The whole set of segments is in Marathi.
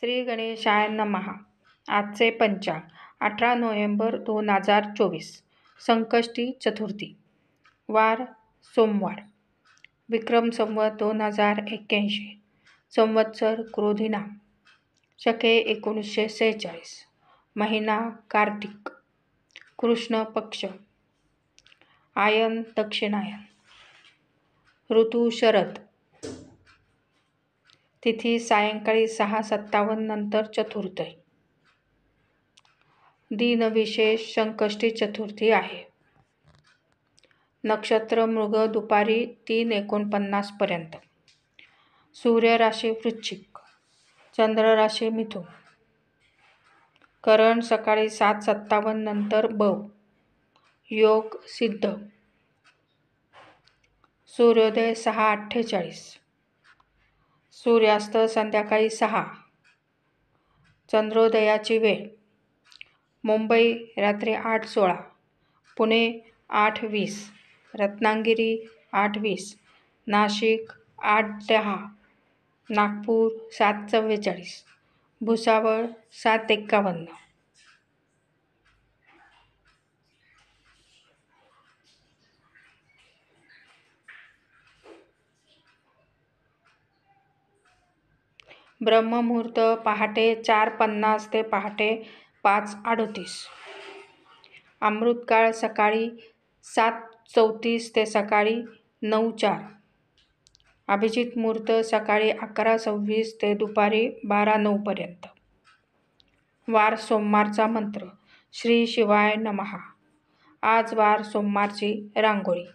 श्री गणेशाय नमः। आजचे पंचांग 18 नोव्हेंबर 2024, संकष्टी चतुर्थी, वार सोमवार, विक्रम संवत 2081, संवत्सर क्रोधिनाम, शके 1946, महिना कार्तिक, कृष्ण पक्ष, आयन दक्षिणायन, ऋतू शरद, तिथी सायंकाळी 6:57 नंतर चतुर्थी, दिनविशेष संकष्टी चतुर्थी आहे। नक्षत्र मृग दुपारी 3:49 पर्यंत, सूर्य राशी वृश्चिक, चंद्र राशी मिथुन, करण सकाळी 7:57 नंतर बव, योग सिद्ध, सूर्योदय 6:48, सूर्यास्त संध्याकाळी 6, चंद्रोदयाची वेळ मुंबई रात्री 8:16, पुणे 8:20, रत्नागिरी 8:20, नाशिक 8:10, नागपूर 7:44, भुसावळ 7:51। ब्रह्ममुहूर्त पहाटे 4:50 ते पहाटे 5:38, अमृतकाळ सकाळी 7:34 ते सकाळी 9:04, अभिजित मुहूर्त सकाळी 11:26 ते दुपारी 12:09 पर्यंत। वार सोमवारचा मंत्र श्री शिवाय नमः। आज वार सोमवारची रांगोळी।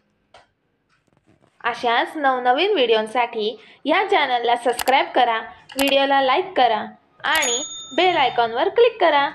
अशाच नवनवीन व्हिडिओंसाठी या चॅनलला सबस्क्राईब करा, व्हिडिओला लाईक करा आणि बेल आयकॉनवर क्लिक करा।